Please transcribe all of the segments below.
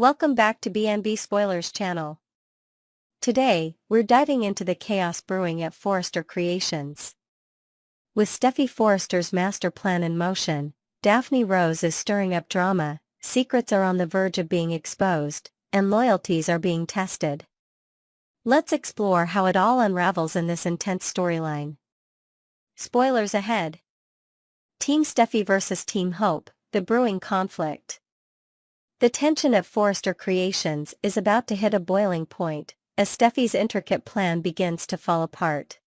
Welcome back to B&B Spoilers channel. Today, we're diving into the chaos brewing at Forrester Creations. With Steffy Forrester's master plan in motion, Daphne Rose is stirring up drama, secrets are on the verge of being exposed, and loyalties are being tested. Let's explore how it all unravels in this intense storyline. Spoilers ahead. Team Steffy vs Team Hope, the brewing conflict. The tension at Forrester Creations is about to hit a boiling point, as Steffy's intricate plan begins to fall apart.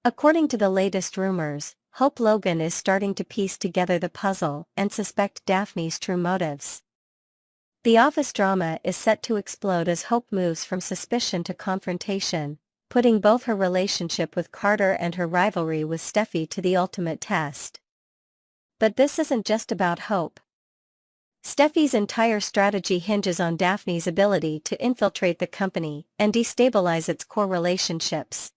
According to the latest rumors, Hope Logan is starting to piece together the puzzle and suspect Daphne's true motives. The office drama is set to explode as Hope moves from suspicion to confrontation, putting both her relationship with Carter and her rivalry with Steffy to the ultimate test. But this isn't just about Hope. Steffy's entire strategy hinges on Daphne's ability to infiltrate the company and destabilize its core relationships.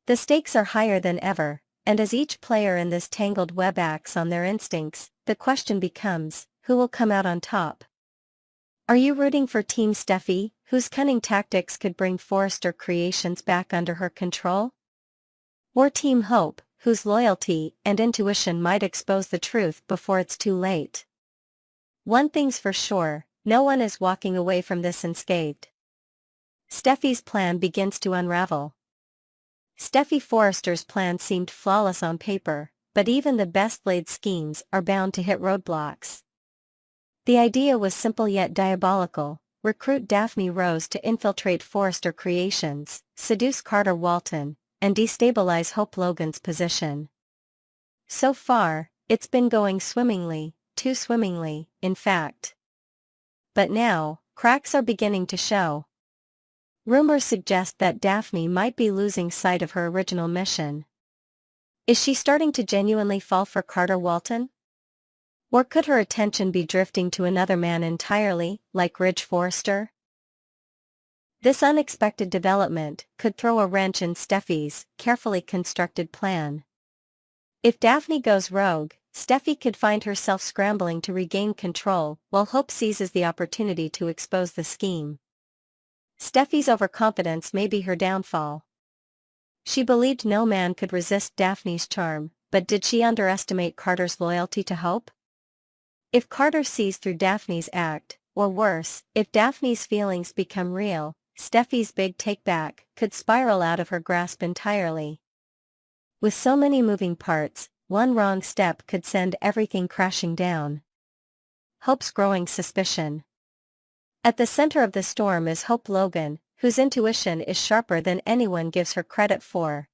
The stakes are higher than ever, and as each player in this tangled web acts on their instincts, the question becomes, who will come out on top? Are you rooting for Team Steffy, whose cunning tactics could bring Forrester Creations back under her control? Or Team Hope, whose loyalty and intuition might expose the truth before it's too late? One thing's for sure, no one is walking away from this unscathed. Steffy's plan begins to unravel. Steffy Forrester's plan seemed flawless on paper, but even the best-laid schemes are bound to hit roadblocks. The idea was simple yet diabolical: recruit Daphne Rose to infiltrate Forrester Creations, seduce Carter Walton, and destabilize Hope Logan's position. So far, it's been going swimmingly. Too swimmingly, in fact. But now, cracks are beginning to show. Rumors suggest that Daphne might be losing sight of her original mission. Is she starting to genuinely fall for Carter Walton? Or could her attention be drifting to another man entirely, like Ridge Forrester? This unexpected development could throw a wrench in Steffy's carefully constructed plan. If Daphne goes rogue, Steffy could find herself scrambling to regain control, while Hope seizes the opportunity to expose the scheme. Steffy's overconfidence may be her downfall. She believed no man could resist Daphne's charm, but did she underestimate Carter's loyalty to Hope? If Carter sees through Daphne's act, or worse, if Daphne's feelings become real, Steffy's big takeback could spiral out of her grasp entirely. With so many moving parts, one wrong step could send everything crashing down. Hope's growing suspicion. At the center of the storm is Hope Logan, whose intuition is sharper than anyone gives her credit for.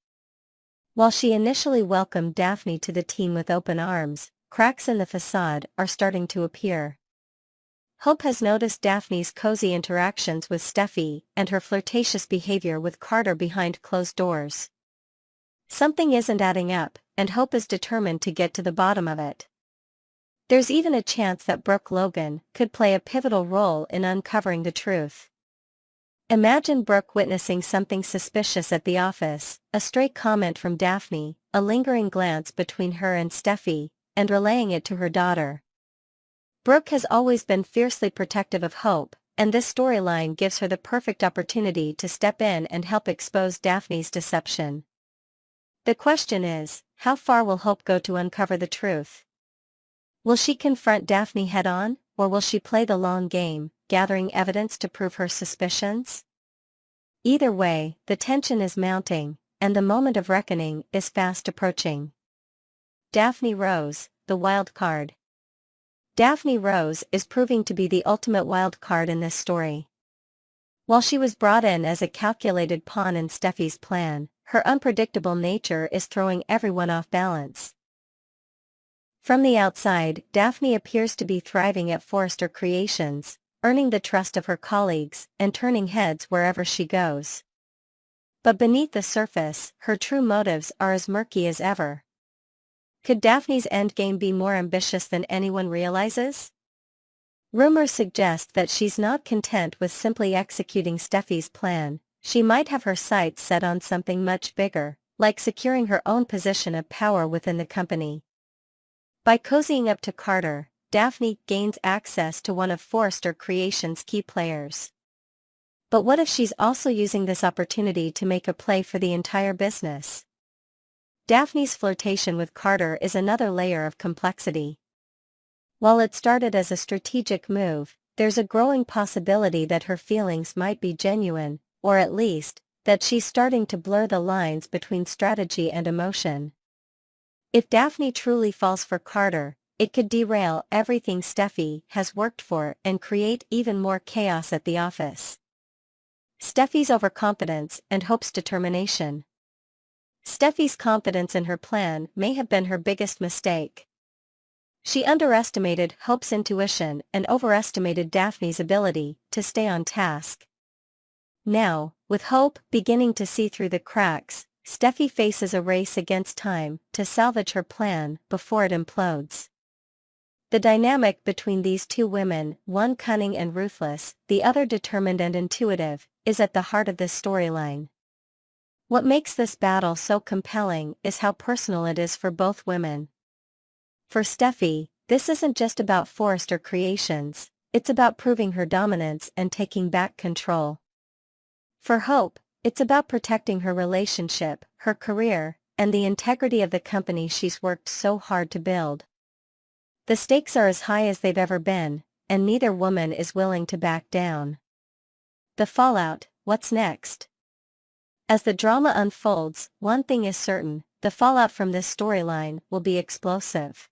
While she initially welcomed Daphne to the team with open arms, cracks in the facade are starting to appear. Hope has noticed Daphne's cozy interactions with Steffy and her flirtatious behavior with Carter behind closed doors. Something isn't adding up, and Hope is determined to get to the bottom of it. There's even a chance that Brooke Logan could play a pivotal role in uncovering the truth. Imagine Brooke witnessing something suspicious at the office, a stray comment from Daphne, a lingering glance between her and Steffy, and relaying it to her daughter. Brooke has always been fiercely protective of Hope, and this storyline gives her the perfect opportunity to step in and help expose Daphne's deception. The question is, how far will Hope go to uncover the truth? Will she confront Daphne head-on, or will she play the long game, gathering evidence to prove her suspicions? Either way, the tension is mounting, and the moment of reckoning is fast approaching. Daphne Rose, the wild card. Daphne Rose is proving to be the ultimate wild card in this story. While she was brought in as a calculated pawn in Steffy's plan, her unpredictable nature is throwing everyone off balance. From the outside, Daphne appears to be thriving at Forrester Creations, earning the trust of her colleagues and turning heads wherever she goes. But beneath the surface, her true motives are as murky as ever. Could Daphne's endgame be more ambitious than anyone realizes? Rumors suggest that she's not content with simply executing Steffy's plan. She might have her sights set on something much bigger, like securing her own position of power within the company. By cozying up to Carter, Daphne gains access to one of Forrester Creations' key players. But what if she's also using this opportunity to make a play for the entire business? Daphne's flirtation with Carter is another layer of complexity. While it started as a strategic move, there's a growing possibility that her feelings might be genuine, or at least, that she's starting to blur the lines between strategy and emotion. If Daphne truly falls for Carter, it could derail everything Steffy has worked for and create even more chaos at the office. Steffy's overconfidence and Hope's determination. Steffy's confidence in her plan may have been her biggest mistake. She underestimated Hope's intuition and overestimated Daphne's ability to stay on task. Now, with Hope beginning to see through the cracks, Steffy faces a race against time to salvage her plan before it implodes. The dynamic between these two women, one cunning and ruthless, the other determined and intuitive, is at the heart of this storyline. What makes this battle so compelling is how personal it is for both women. For Steffy, this isn't just about Forrester Creations, it's about proving her dominance and taking back control. For Hope, it's about protecting her relationship, her career, and the integrity of the company she's worked so hard to build. The stakes are as high as they've ever been, and neither woman is willing to back down. The fallout, what's next? As the drama unfolds, one thing is certain, the fallout from this storyline will be explosive.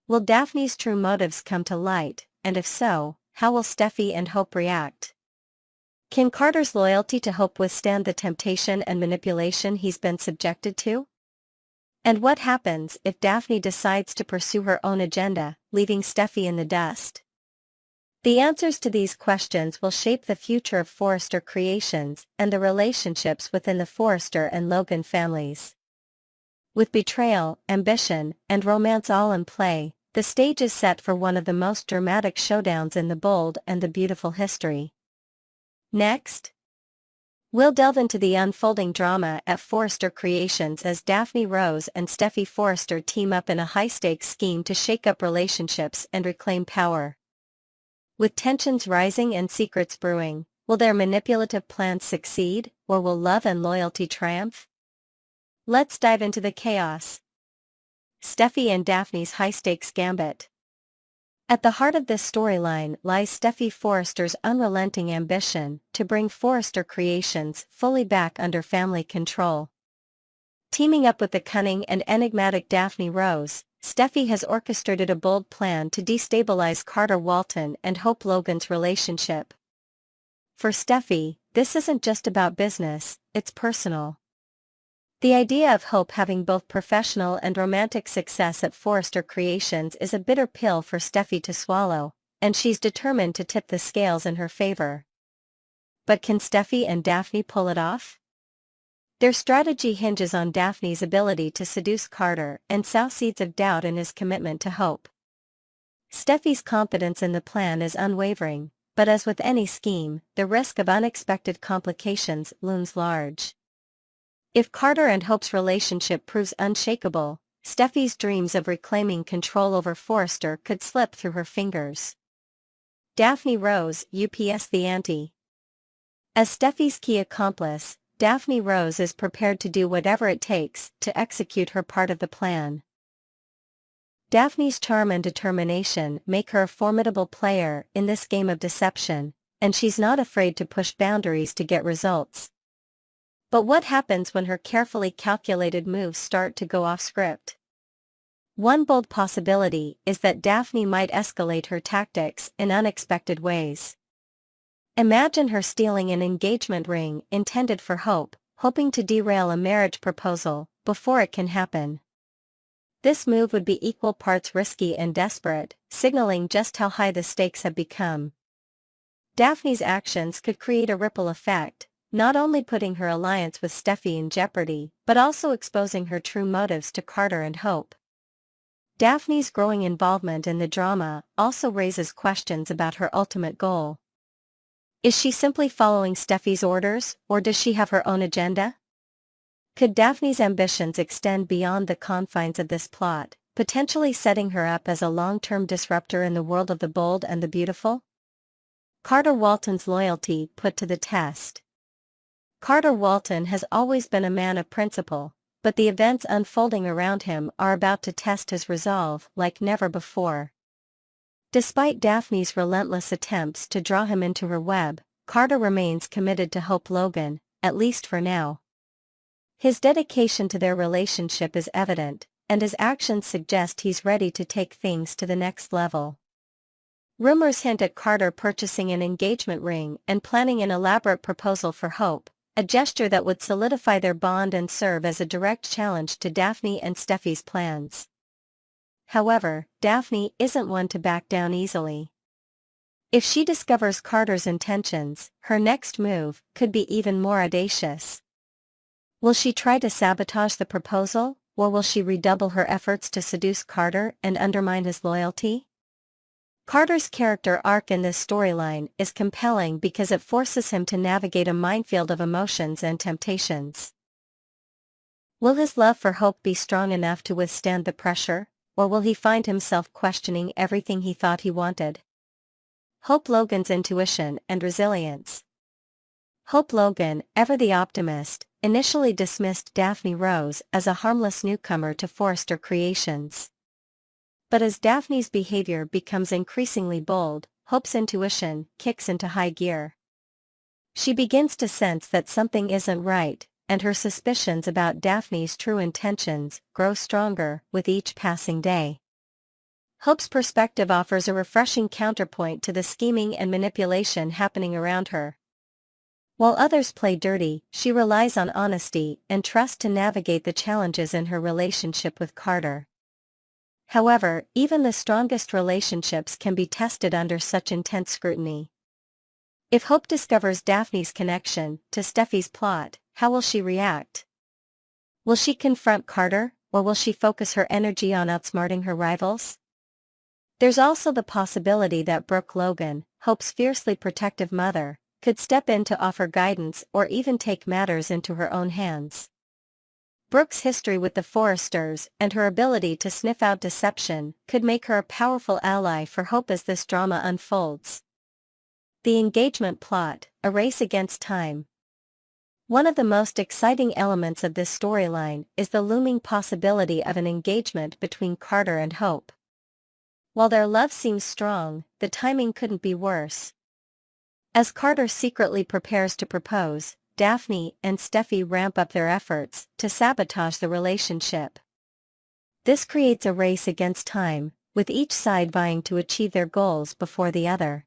Will Daphne's true motives come to light, and if so, how will Steffy and Hope react? Can Carter's loyalty to Hope withstand the temptation and manipulation he's been subjected to? And what happens if Daphne decides to pursue her own agenda, leaving Steffy in the dust? The answers to these questions will shape the future of Forrester Creations and the relationships within the Forrester and Logan families. With betrayal, ambition, and romance all in play, the stage is set for one of the most dramatic showdowns in the Bold and the Beautiful history. Next, we'll delve into the unfolding drama at Forrester Creations as Daphne Rose and Steffy Forrester team up in a high-stakes scheme to shake up relationships and reclaim power. With tensions rising and secrets brewing, will their manipulative plans succeed, or will love and loyalty triumph? Let's dive into the chaos. Steffy and Daphne's high-stakes gambit. At the heart of this storyline lies Steffy Forrester's unrelenting ambition to bring Forrester Creations fully back under family control. Teaming up with the cunning and enigmatic Daphne Rose, Steffy has orchestrated a bold plan to destabilize Carter Walton and Hope Logan's relationship. For Steffy, this isn't just about business, it's personal. The idea of Hope having both professional and romantic success at Forrester Creations is a bitter pill for Steffy to swallow, and she's determined to tip the scales in her favor. But can Steffy and Daphne pull it off? Their strategy hinges on Daphne's ability to seduce Carter and sow seeds of doubt in his commitment to Hope. Steffy's confidence in the plan is unwavering, but as with any scheme, the risk of unexpected complications looms large. If Carter and Hope's relationship proves unshakable, Steffy's dreams of reclaiming control over Forrester could slip through her fingers. Daphne Rose, UPS the ante. As Steffy's key accomplice, Daphne Rose is prepared to do whatever it takes to execute her part of the plan. Daphne's charm and determination make her a formidable player in this game of deception, and she's not afraid to push boundaries to get results. But what happens when her carefully calculated moves start to go off script? One bold possibility is that Daphne might escalate her tactics in unexpected ways. Imagine her stealing an engagement ring intended for Hope, hoping to derail a marriage proposal before it can happen. This move would be equal parts risky and desperate, signaling just how high the stakes have become. Daphne's actions could create a ripple effect, not only putting her alliance with Steffy in jeopardy, but also exposing her true motives to Carter and Hope. Daphne's growing involvement in the drama also raises questions about her ultimate goal. Is she simply following Steffy's orders, or does she have her own agenda? Could Daphne's ambitions extend beyond the confines of this plot, potentially setting her up as a long-term disruptor in the world of the bold and the beautiful? Carter Walton's loyalty put to the test. Carter Walton has always been a man of principle, but the events unfolding around him are about to test his resolve like never before. Despite Daphne's relentless attempts to draw him into her web, Carter remains committed to Hope Logan, at least for now. His dedication to their relationship is evident, and his actions suggest he's ready to take things to the next level. Rumors hint at Carter purchasing an engagement ring and planning an elaborate proposal for Hope, a gesture that would solidify their bond and serve as a direct challenge to Daphne and Steffi's plans. However, Daphne isn't one to back down easily. If she discovers Carter's intentions, her next move could be even more audacious. Will she try to sabotage the proposal, or will she redouble her efforts to seduce Carter and undermine his loyalty? Carter's character arc in this storyline is compelling because it forces him to navigate a minefield of emotions and temptations. Will his love for Hope be strong enough to withstand the pressure, or will he find himself questioning everything he thought he wanted? Hope Logan's intuition and resilience. Hope Logan, ever the optimist, initially dismissed Daphne Rose as a harmless newcomer to Forrester Creations. But as Daphne's behavior becomes increasingly bold, Hope's intuition kicks into high gear. She begins to sense that something isn't right, and her suspicions about Daphne's true intentions grow stronger with each passing day. Hope's perspective offers a refreshing counterpoint to the scheming and manipulation happening around her. While others play dirty, she relies on honesty and trust to navigate the challenges in her relationship with Carter. However, even the strongest relationships can be tested under such intense scrutiny. If Hope discovers Daphne's connection to Steffi's plot, how will she react? Will she confront Carter, or will she focus her energy on outsmarting her rivals? There's also the possibility that Brooke Logan, Hope's fiercely protective mother, could step in to offer guidance or even take matters into her own hands. Brooke's history with the Forresters and her ability to sniff out deception could make her a powerful ally for Hope as this drama unfolds. The engagement plot, a race against time. One of the most exciting elements of this storyline is the looming possibility of an engagement between Carter and Hope. While their love seems strong, the timing couldn't be worse. As Carter secretly prepares to propose, Daphne and Steffi ramp up their efforts to sabotage the relationship. This creates a race against time, with each side vying to achieve their goals before the other.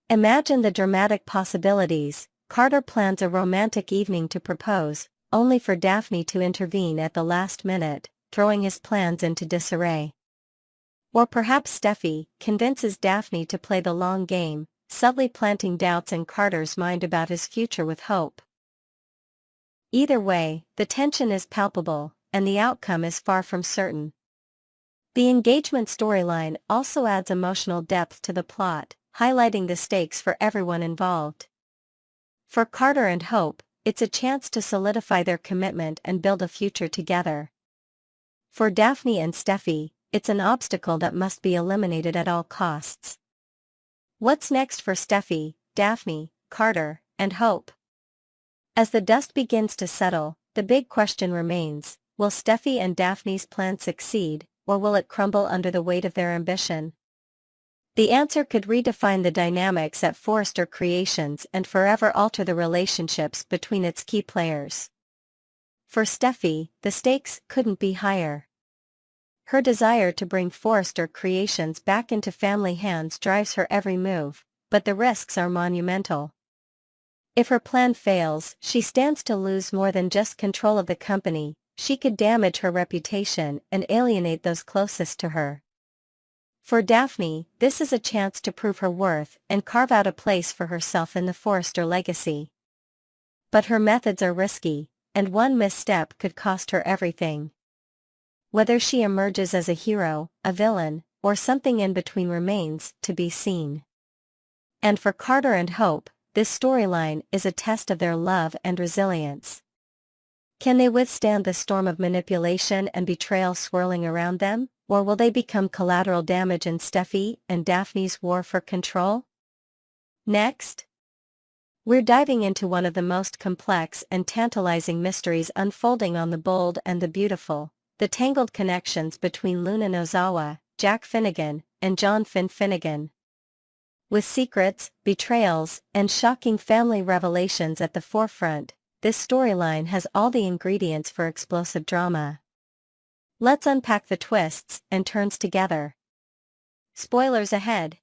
Imagine the dramatic possibilities. Carter plans a romantic evening to propose, only for Daphne to intervene at the last minute, throwing his plans into disarray. Or perhaps Steffi convinces Daphne to play the long game, subtly planting doubts in Carter's mind about his future with Hope. Either way, the tension is palpable, and the outcome is far from certain. The engagement storyline also adds emotional depth to the plot, highlighting the stakes for everyone involved. For Carter and Hope, it's a chance to solidify their commitment and build a future together. For Daphne and Steffi, it's an obstacle that must be eliminated at all costs. What's next for Steffi, Daphne, Carter, and Hope? As the dust begins to settle, the big question remains: will Steffi and Daphne's plan succeed, or will it crumble under the weight of their ambition? The answer could redefine the dynamics at Forrester Creations and forever alter the relationships between its key players. For Steffi, the stakes couldn't be higher. Her desire to bring Forrester Creations back into family hands drives her every move, but the risks are monumental. If her plan fails, she stands to lose more than just control of the company. She could damage her reputation and alienate those closest to her. For Daphne, this is a chance to prove her worth and carve out a place for herself in the Forrester legacy. But her methods are risky, and one misstep could cost her everything. Whether she emerges as a hero, a villain, or something in between remains to be seen. And for Carter and Hope, this storyline is a test of their love and resilience. Can they withstand the storm of manipulation and betrayal swirling around them, or will they become collateral damage in Steffy and Daphne's war for control? Next, we're diving into one of the most complex and tantalizing mysteries unfolding on The Bold and the Beautiful, the tangled connections between Luna Nozawa, Jack Finnegan, and John Finnegan. With secrets, betrayals, and shocking family revelations at the forefront, this storyline has all the ingredients for explosive drama. Let's unpack the twists and turns together. Spoilers ahead.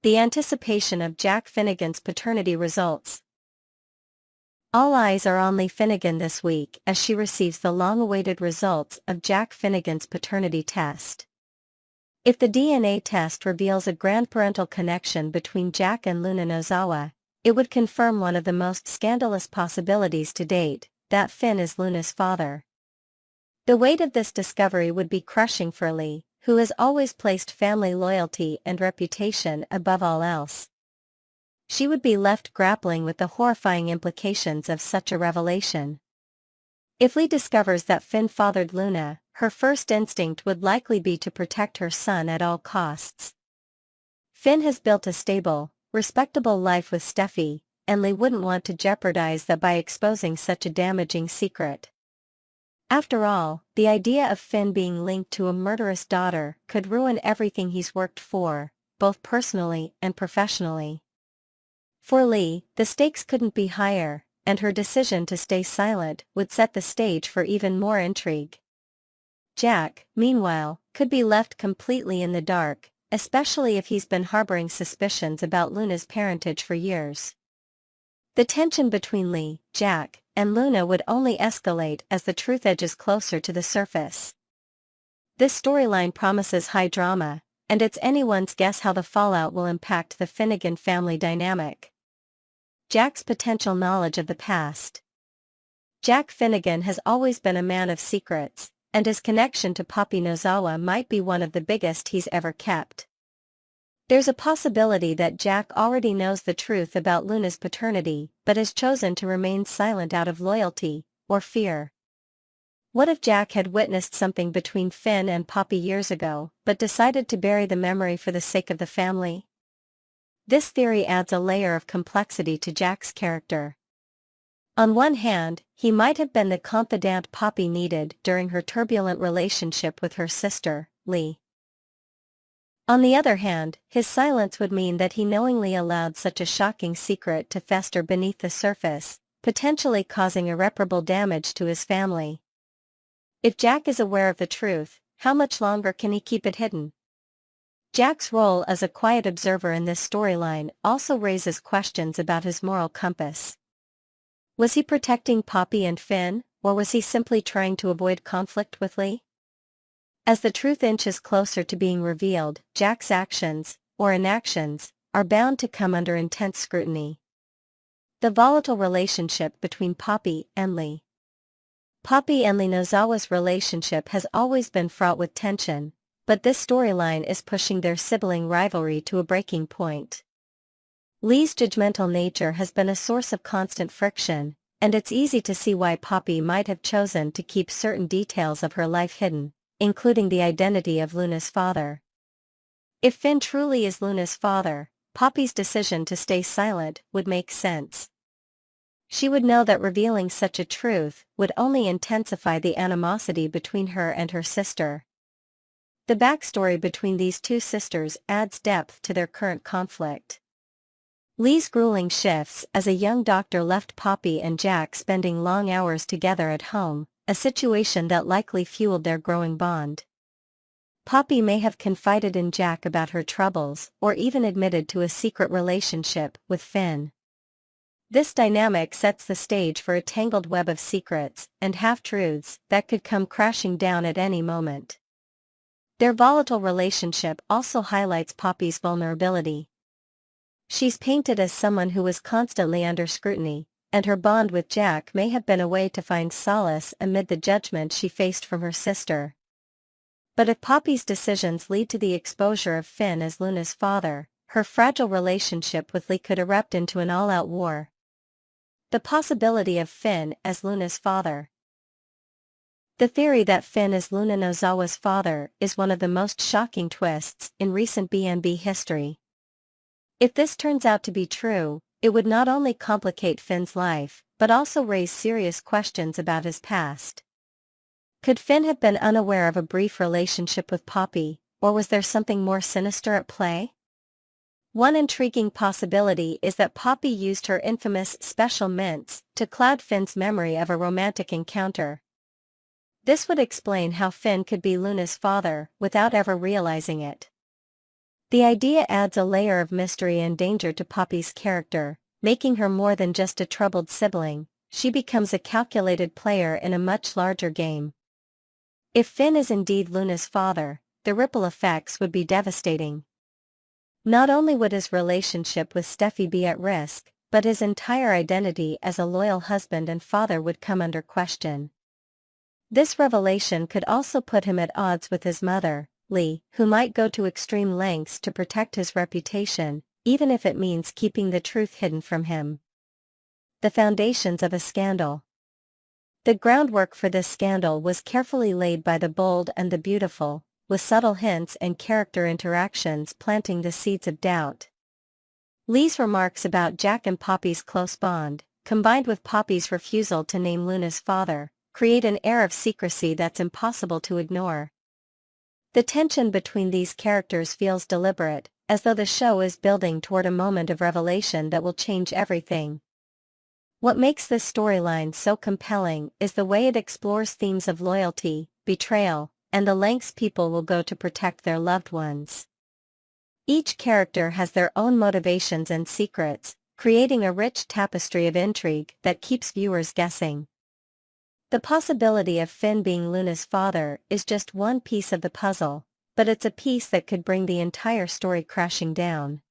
The anticipation of Jack Finnegan's paternity results. All eyes are on Lee Finnegan this week as she receives the long-awaited results of Jack Finnegan's paternity test. If the DNA test reveals a grandparental connection between Jack and Luna Nozawa, it would confirm one of the most scandalous possibilities to date, that Finn is Luna's father. The weight of this discovery would be crushing for Lee, who has always placed family loyalty and reputation above all else. She would be left grappling with the horrifying implications of such a revelation. If Lee discovers that Finn fathered Luna, her first instinct would likely be to protect her son at all costs. Finn has built a stable, respectable life with Steffy, and Lee wouldn't want to jeopardize that by exposing such a damaging secret. After all, the idea of Finn being linked to a murderous daughter could ruin everything he's worked for, both personally and professionally. For Lee, the stakes couldn't be higher, and her decision to stay silent would set the stage for even more intrigue. Jack, meanwhile, could be left completely in the dark, especially if he's been harboring suspicions about Luna's parentage for years. The tension between Lee, Jack, and Luna would only escalate as the truth edges closer to the surface. This storyline promises high drama, and it's anyone's guess how the fallout will impact the Finnegan family dynamic. Jack's potential knowledge of the past. Jack Finnegan has always been a man of secrets, and his connection to Poppy Nozawa might be one of the biggest he's ever kept. There's a possibility that Jack already knows the truth about Luna's paternity, but has chosen to remain silent out of loyalty, or fear. What if Jack had witnessed something between Finn and Poppy years ago, but decided to bury the memory for the sake of the family? This theory adds a layer of complexity to Jack's character. On one hand, he might have been the confidant Poppy needed during her turbulent relationship with her sister, Lee. On the other hand, his silence would mean that he knowingly allowed such a shocking secret to fester beneath the surface, potentially causing irreparable damage to his family. If Jack is aware of the truth, how much longer can he keep it hidden? Jack's role as a quiet observer in this storyline also raises questions about his moral compass. Was he protecting Poppy and Finn, or was he simply trying to avoid conflict with Lee? As the truth inches closer to being revealed, Jack's actions, or inactions, are bound to come under intense scrutiny. The volatile relationship between Poppy and Lee. Poppy and Lee Nozawa's relationship has always been fraught with tension, but this storyline is pushing their sibling rivalry to a breaking point. Lee's judgmental nature has been a source of constant friction, and it's easy to see why Poppy might have chosen to keep certain details of her life hidden, including the identity of Luna's father. If Finn truly is Luna's father, Poppy's decision to stay silent would make sense. She would know that revealing such a truth would only intensify the animosity between her and her sister. The backstory between these two sisters adds depth to their current conflict. Lee's grueling shifts as a young doctor left Poppy and Jack spending long hours together at home, a situation that likely fueled their growing bond. Poppy may have confided in Jack about her troubles or even admitted to a secret relationship with Finn. This dynamic sets the stage for a tangled web of secrets and half-truths that could come crashing down at any moment. Their volatile relationship also highlights Poppy's vulnerability. She's painted as someone who was constantly under scrutiny, and her bond with Jack may have been a way to find solace amid the judgment she faced from her sister. But if Poppy's decisions lead to the exposure of Finn as Luna's father, her fragile relationship with Lee could erupt into an all-out war. The possibility of Finn as Luna's father. The theory that Finn is Luna Nozawa's father is one of the most shocking twists in recent B&B history. If this turns out to be true, it would not only complicate Finn's life, but also raise serious questions about his past. Could Finn have been unaware of a brief relationship with Poppy, or was there something more sinister at play? One intriguing possibility is that Poppy used her infamous special mints to cloud Finn's memory of a romantic encounter. This would explain how Finn could be Luna's father without ever realizing it. The idea adds a layer of mystery and danger to Poppy's character, making her more than just a troubled sibling. She becomes a calculated player in a much larger game. If Finn is indeed Luna's father, the ripple effects would be devastating. Not only would his relationship with Steffi be at risk, but his entire identity as a loyal husband and father would come under question. This revelation could also put him at odds with his mother, Lee, who might go to extreme lengths to protect his reputation, even if it means keeping the truth hidden from him. The foundations of a scandal. The groundwork for this scandal was carefully laid by the bold and the beautiful, with subtle hints and character interactions planting the seeds of doubt. Lee's remarks about Jack and Poppy's close bond, combined with Poppy's refusal to name Luna's father, create an air of secrecy that's impossible to ignore. The tension between these characters feels deliberate, as though the show is building toward a moment of revelation that will change everything. What makes this storyline so compelling is the way it explores themes of loyalty, betrayal, and the lengths people will go to protect their loved ones. Each character has their own motivations and secrets, creating a rich tapestry of intrigue that keeps viewers guessing. The possibility of Finn being Luna's father is just one piece of the puzzle, but it's a piece that could bring the entire story crashing down.